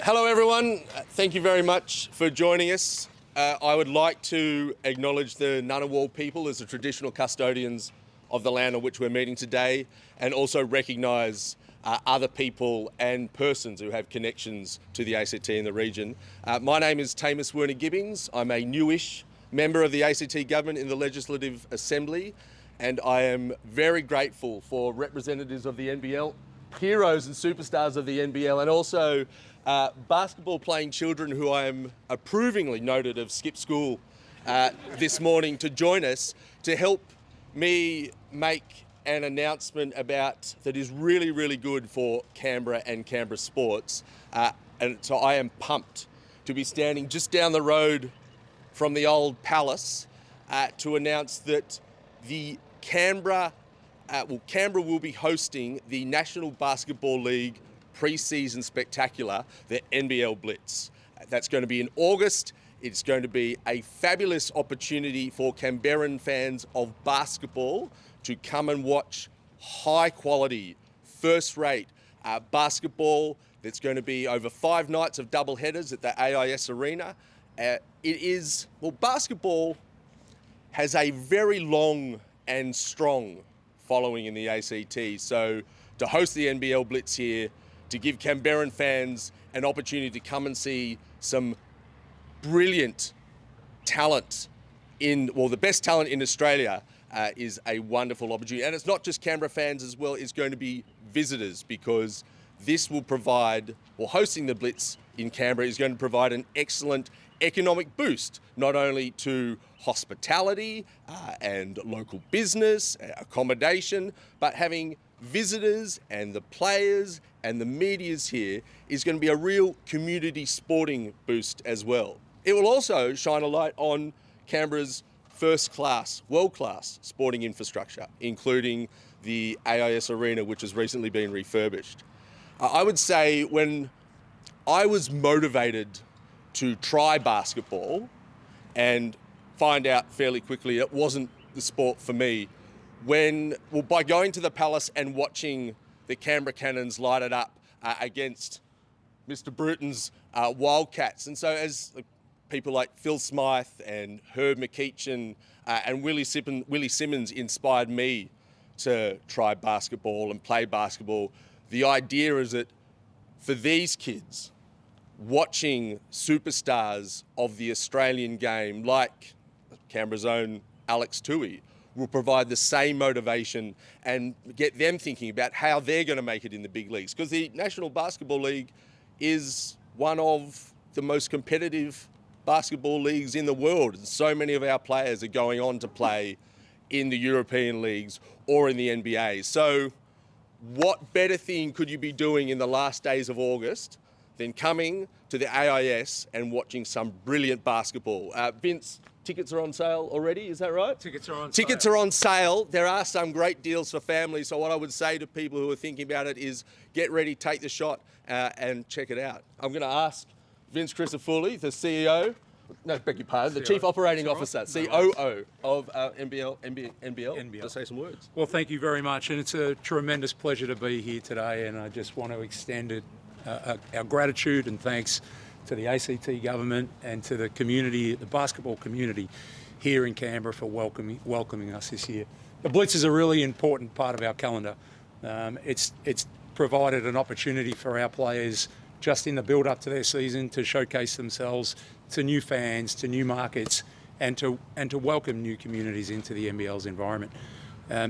Hello everyone, thank you very much for joining us. I would like to acknowledge the Ngunnawal people as the traditional custodians of the land on which we're meeting today, and also recognise other people and persons who have connections to the ACT in the region. My name is Tamus Werner-Gibbings. I'm a newish member of the ACT government in the Legislative Assembly, and I am very grateful for representatives of the NBL, heroes and superstars of the NBL, and also basketball playing children who I am approvingly noted have skipped school this morning to join us to help me make an announcement about that is really, really good for Canberra and Canberra sports. And so I am pumped to be standing just down the road from the old palace to announce that the Canberra will be hosting the National Basketball League pre-season spectacular, the NBL Blitz. That's going to be in August. It's going to be a fabulous opportunity for Canberran fans of basketball to come and watch high quality, first-rate basketball. That's going to be over 5 nights of double headers at the AIS Arena. Basketball has a very long and strong following in the ACT. So to host the NBL Blitz here, to give Canberran fans an opportunity to come and see some brilliant talent the best talent in Australia is a wonderful opportunity. And it's not just Canberra fans as well, it's going to be visitors, because this will provide, hosting the Blitz in Canberra is going to provide an excellent economic boost, not only to hospitality and local business, accommodation, but having visitors and the players and the media's here is going to be a real community sporting boost as well. It will also shine a light on Canberra's first-class, world-class sporting infrastructure, including the AIS Arena, which has recently been refurbished. I would say when I was motivated to try basketball and find out fairly quickly it wasn't the sport for me, by going to the Palace and watching the Canberra Cannons light it up against Mr. Bruton's Wildcats. And so as people like Phil Smythe and Herb McEachin and Willie Simmons inspired me to try basketball and play basketball, the idea is that for these kids, watching superstars of the Australian game like Canberra's own Alex Toohey will provide the same motivation and get them thinking about how they're going to make it in the big leagues. Because the National Basketball League is one of the most competitive basketball leagues in the world. And so many of our players are going on to play in the European leagues or in the NBA. So what better thing could you be doing in the last days of August than coming to the AIS and watching some brilliant basketball? Vince, tickets are on sale already, is that right? Tickets are on sale. Tickets are on sale. There are some great deals for families. So what I would say to people who are thinking about it is get ready, take the shot and check it out. I'm going to ask Vince Crisafulli, the CEO, the Chief Operating Officer, COO of NBL, to say some words. Well, thank you very much. And it's a tremendous pleasure to be here today. And I just want to extend our gratitude and thanks to the ACT government and to the community, the basketball community here in Canberra for welcoming us this year. The Blitz is a really important part of our calendar. It's provided an opportunity for our players just in the build-up to their season to showcase themselves to new fans, to new markets, and to welcome new communities into the NBL's environment.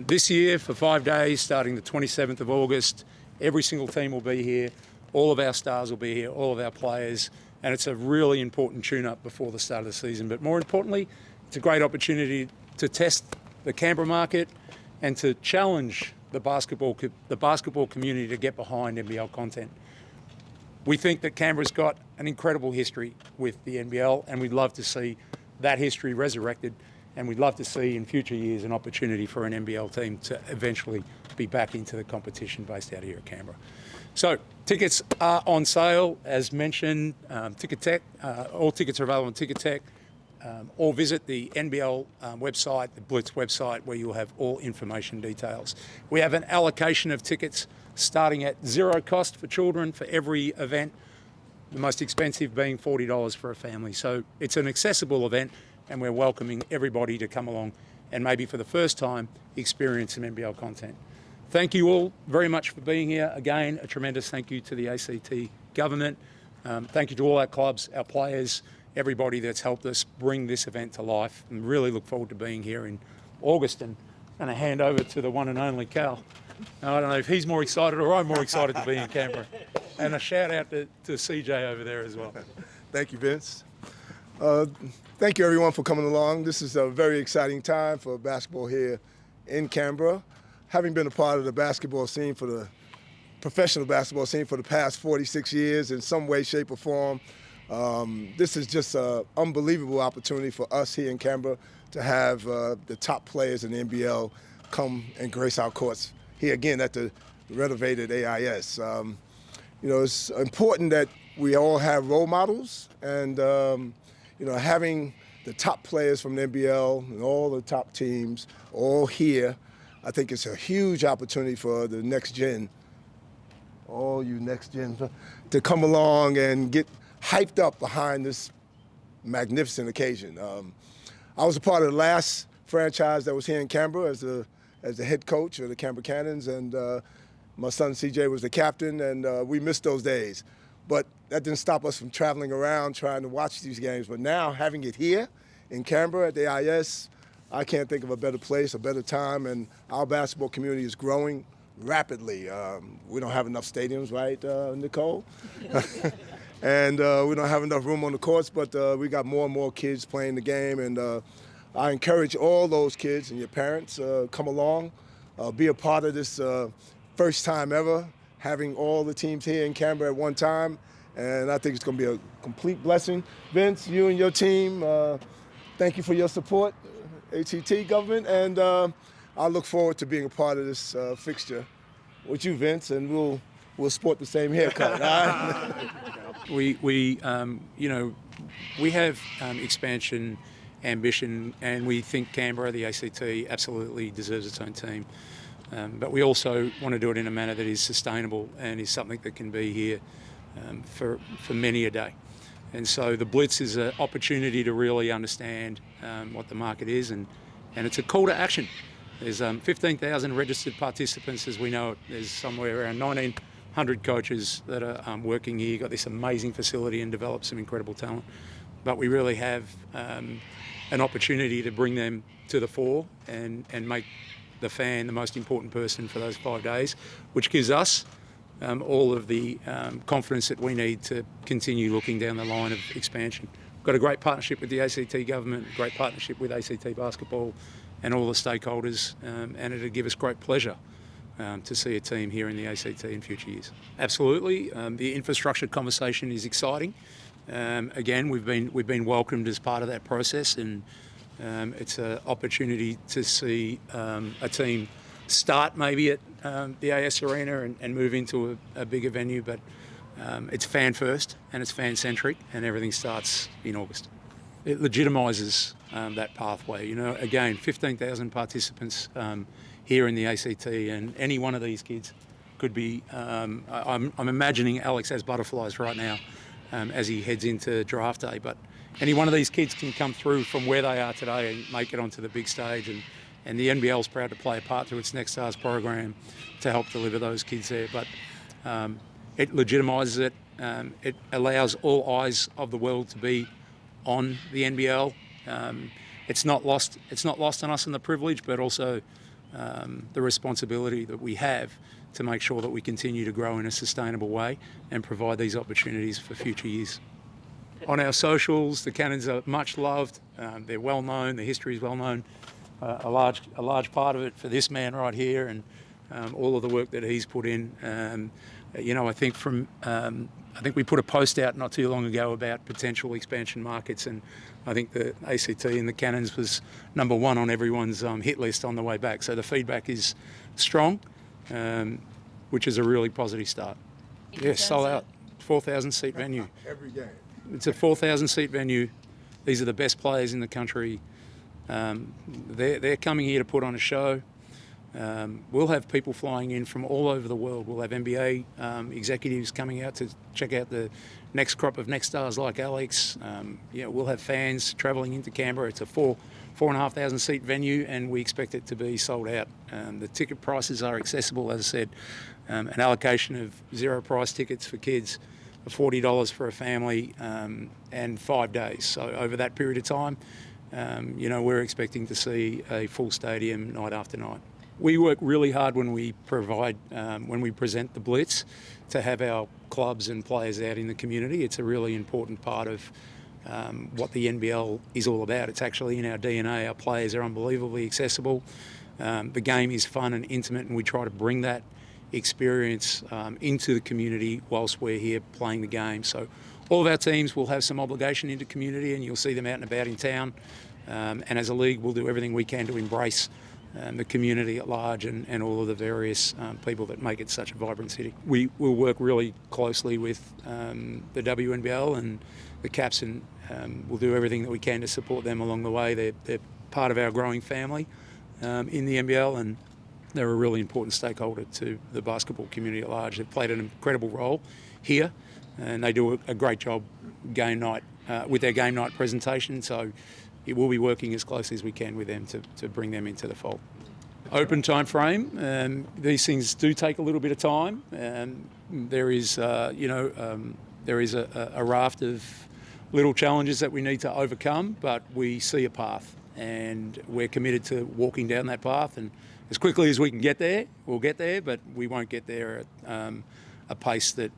This year, for 5 days, starting the 27th of August, every single team will be here. All of our stars will be here, all of our players, and it's a really important tune-up before the start of the season. But more importantly, it's a great opportunity to test the Canberra market and to challenge the basketball community to get behind NBL content. We think that Canberra's got an incredible history with the NBL, and we'd love to see that history resurrected, and we'd love to see in future years an opportunity for an NBL team to eventually be back into the competition based out here at Canberra. So tickets are on sale, as mentioned. Ticketek, all tickets are available on Ticketek, or visit the NBL website, the Blitz website, where you'll have all information details. We have an allocation of tickets starting at 0 cost for children for every event. the most expensive being $40 for a family. So it's an accessible event, and we're welcoming everybody to come along and maybe for the first time experience some NBL content. Thank you all very much for being here. Again, a tremendous thank you to the ACT government. Thank you to all our clubs, our players, everybody that's helped us bring this event to life, and really look forward to being here in August. And I'm going to hand over to the one and only Cal. I don't know if he's more excited or I'm more excited to be in Canberra. And a shout out to CJ over there as well. Thank you, Vince. Thank you, everyone, for coming along. This is a very exciting time for basketball here in Canberra. Having been a part of the basketball scene for the professional basketball scene for the past 46 years in some way, shape, or form, this is just an unbelievable opportunity for us here in Canberra to have the top players in the NBL come and grace our courts here again at the renovated AIS. It's important that we all have role models, and having the top players from the NBL and all the top teams all here, I think it's a huge opportunity for the next gen, all you next gen, to come along and get hyped up behind this magnificent occasion. I was a part of the last franchise that was here in Canberra as the head coach of the Canberra Cannons, and my son CJ was the captain, and we missed those days. But that didn't stop us from traveling around trying to watch these games. But now, having it here in Canberra at the AIS, I can't think of a better place, a better time, and our basketball community is growing rapidly. We don't have enough stadiums, right, Nicole? And we don't have enough room on the courts, but we got more and more kids playing the game, and I encourage all those kids and your parents, come along, be a part of this first time ever, having all the teams here in Canberra at one time, and I think it's going to be a complete blessing. Vince, you and your team, thank you for your support, ACT government, and I look forward to being a part of this fixture with you, Vince, and we'll sport the same haircut. We have expansion ambition, and we think Canberra, the ACT, absolutely deserves its own team. But we also want to do it in a manner that is sustainable and is something that can be here for many a day. And so the Blitz is an opportunity to really understand what the market is, and it's a call to action. There's 15,000 registered participants, as we know it. There's somewhere around 1,900 coaches that are working here. You've got this amazing facility and develop some incredible talent. But we really have an opportunity to bring them to the fore and make the fan the most important person for those 5 days, which gives us all of the confidence that we need to continue looking down the line of expansion. We've got a great partnership with the ACT government, a great partnership with ACT basketball and all the stakeholders, and it'll give us great pleasure to see a team here in the ACT in future years. Absolutely, the infrastructure conversation is exciting. Again, we've been welcomed as part of that process, and it's an opportunity to see a team start maybe at the AS Arena and move into a bigger venue, but it's fan first and it's fan centric, and everything starts in August. It legitimises that pathway. Again, 15,000 participants here in the ACT, and any one of these kids could be. I'm imagining Alex has butterflies right now as he heads into draft day, but any one of these kids can come through from where they are today and make it onto the big stage, and the NBL is proud to play a part through its Next Stars program to help deliver those kids there. But it legitimises it. It allows all eyes of the world to be on the NBL. It's not lost on us in the privilege, but also the responsibility that we have to make sure that we continue to grow in a sustainable way and provide these opportunities for future years. On our socials, the Cannons are much loved. They're well known. The history is well known. A large part of it for this man right here, and all of the work that he's put in. I think we put a post out not too long ago about potential expansion markets, and I think the ACT and the Cannons was number one on everyone's hit list on the way back. So the feedback is strong, which is a really positive start. Yeah, sold out, 4,000 seat venue. Every game. It's a 4,000 seat venue. These are the best players in the country. They're coming here to put on a show. We'll have people flying in from all over the world. We'll have NBA executives coming out to check out the next crop of next stars like Alex. We'll have fans travelling into Canberra. It's a 4,500 seat venue, and we expect it to be sold out. The ticket prices are accessible, as I said. An allocation of zero price tickets for kids, $40 for a family, and 5 days. So over that period of time, we're expecting to see a full stadium night after night. We work really hard when we present the Blitz to have our clubs and players out in the community. It's a really important part of what the NBL is all about. It's actually in our DNA. Our players are unbelievably accessible. The game is fun and intimate, and we try to bring that experience into the community whilst we're here playing the game. So all of our teams will have some obligation into community, and you'll see them out and about in town. And as a league, we'll do everything we can to embrace the community at large and all of the various people that make it such a vibrant city. We will work really closely with the WNBL and the Caps, and we'll do everything that we can to support them along the way. They're part of our growing family in the NBL, and they're a really important stakeholder to the basketball community at large. They've played an incredible role here, and they do a great job game night with their game night presentation. So it will be working as closely as we can with them to bring them into the fold. Open time frame. These things do take a little bit of time. There is a raft of little challenges that we need to overcome, but we see a path, and we're committed to walking down that path. And as quickly as we can get there, we'll get there, but we won't get there at a pace that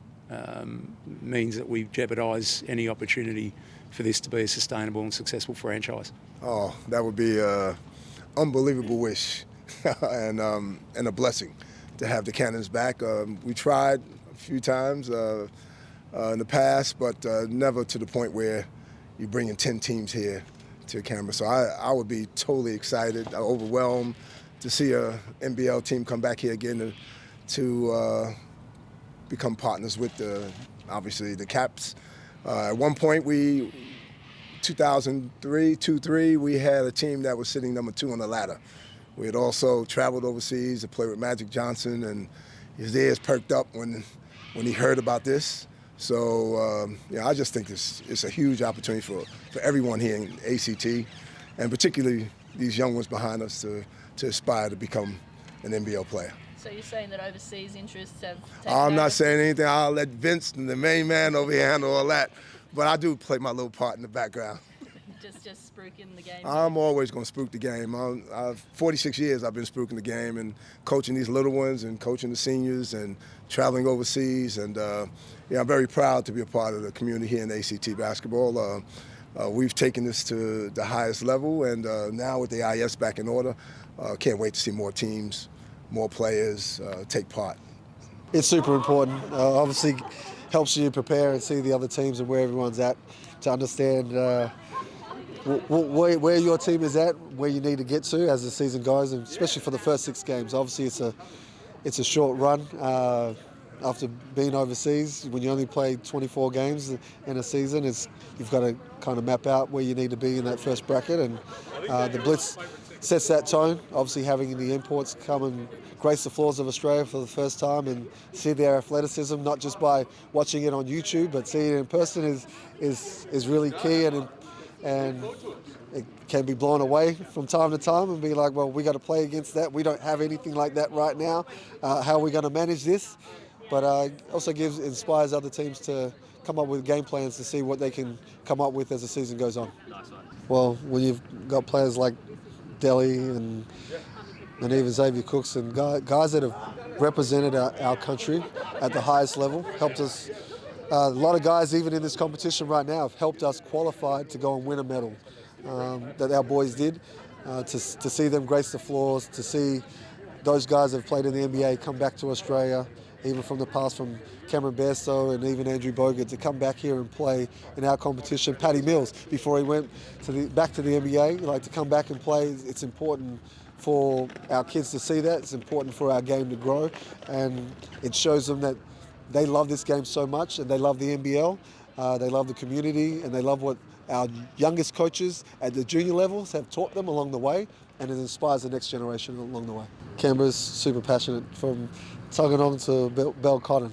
means that we jeopardise any opportunity for this to be a sustainable and successful franchise. Oh, that would be an unbelievable wish and a blessing to have the Cannons back. We tried a few times in the past, but never to the point where you bring in 10 teams here to Canberra. So I would be totally excited, overwhelmed to see a NBL team come back here again to become partners with obviously the Caps. At one point, 2003, we had a team that was sitting number 2 on the ladder. We had also traveled overseas to play with Magic Johnson, and his ears perked up when he heard about this. So I just think it's a huge opportunity for everyone here in ACT, and particularly these young ones behind us to aspire to become an NBL player. So you're saying that overseas interests have taken I'm not over? saying anything. I'll let Vince, the main man over here, handle all that. But I do play my little part in the background. just spruiking the game? I'm always going to spruik the game. I've 46 years I've been spruiking the game and coaching these little ones and coaching the seniors and traveling overseas. And I'm very proud to be a part of the community here in ACT basketball. We've taken this to the highest level, and now with the IS back in order, can't wait to see more teams, more players take part. It's super important. Obviously, helps you prepare and see the other teams and where everyone's at to understand where your team is at, where you need to get to as the season goes, and especially for the first 6 games. Obviously, it's a short run. After being overseas, when you only play 24 games in a season, you've got to kind of map out where you need to be in that first bracket, and the Blitz sets that tone. Obviously, having the imports come and grace the floors of Australia for the first time and see their athleticism, not just by watching it on YouTube, but seeing it in person is really key, and it can be blown away from time to time and be like, well, we got to play against that. We don't have anything like that right now. How are we going to manage this? But also inspires other teams to come up with game plans to see what they can come up with as the season goes on. Well, when you've got players like Delhi and even Xavier Cooks and guys that have represented our country at the highest level, helped us. A lot of guys, even in this competition right now, have helped us qualify to go and win a medal that our boys did. To see them grace the floors, to see those guys that have played in the NBA come back to Australia, even from the past, from Cameron Bairstow and even Andrew Bogut, to come back here and play in our competition. Paddy Mills, before he went back to the NBA, to come back and play, it's important for our kids to see that. It's important for our game to grow, and it shows them that they love this game so much and they love the NBL, They love the community, and they love what our youngest coaches at the junior levels have taught them along the way, and it inspires the next generation along the way. Canberra's super passionate, from Tuggeranong to Belconnen.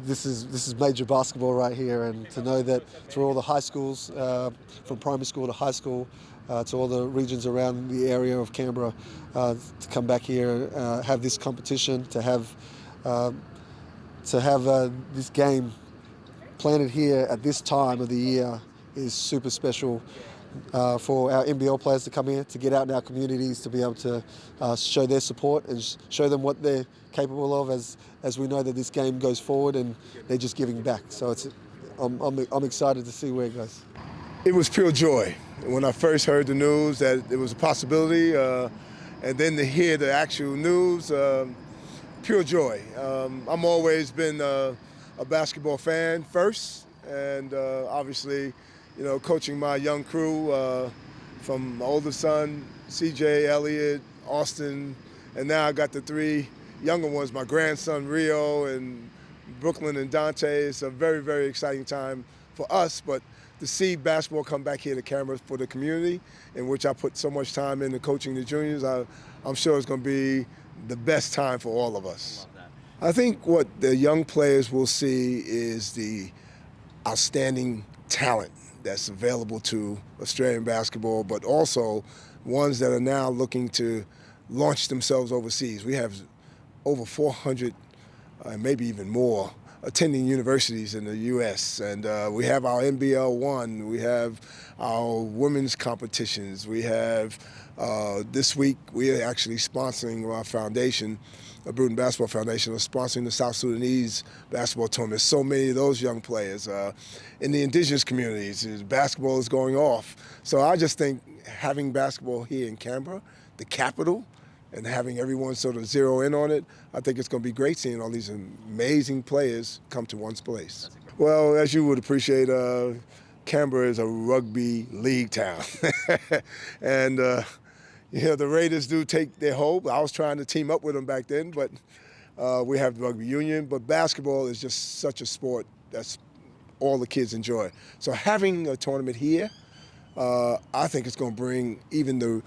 This is major basketball right here, and to know that through all the high schools, from primary school to high school, to all the regions around the area of Canberra, to come back here, have this competition, to have this game planted here at this time of the year is super special for our NBL players to come here, to get out in our communities, to be able to show their support and show them what they're capable of as we know that this game goes forward and they're just giving back. So I'm excited to see where it goes. It was pure joy when I first heard the news that it was a possibility, and then to hear the actual news, pure joy. I'm always been a basketball fan first, and obviously, you know, coaching my young crew from my oldest son, CJ, Elliott, Austin, and now I got the three younger ones, my grandson Rio and Brooklyn and Dante. It's a very, very exciting time for us, but to see basketball come back here to Canberra for the community, in which I put so much time into coaching the juniors, I'm sure it's going to be the best time for all of us. I think what the young players will see is the outstanding talent that's available to Australian basketball, but also ones that are now looking to launch themselves overseas. We have over 400, maybe even more, attending universities in the U.S. And we have our NBL 1, we have our women's competitions, we have, this week we are actually sponsoring our foundation, the Bruton Basketball Foundation, is sponsoring the South Sudanese basketball tournament. So many of those young players. In the indigenous communities, basketball is going off. So I just think having basketball here in Canberra, the capital, and having everyone sort of zero in on it, I think it's going to be great seeing all these amazing players come to one's place. Well, as you would appreciate, Canberra is a rugby league town. And you know, the Raiders do take their hold. I was trying to team up with them back then, but we have the rugby union. But basketball is just such a sport that's all the kids enjoy. So having a tournament here, I think it's going to bring even the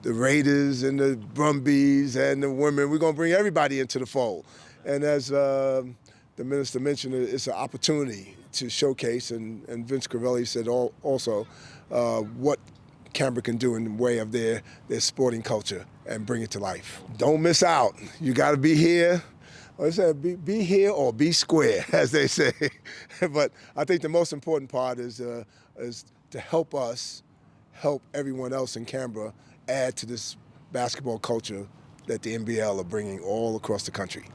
Raiders and the Brumbies and the women, we're going to bring everybody into the fold. And as the minister mentioned, it's an opportunity to showcase, and Vince Crivelli said also, what Canberra can do in the way of their sporting culture and bring it to life. Don't miss out. You got to be here. I said, be here or be square, as they say. But I think the most important part is to help us, help everyone else in Canberra add to this basketball culture that the NBL are bringing all across the country.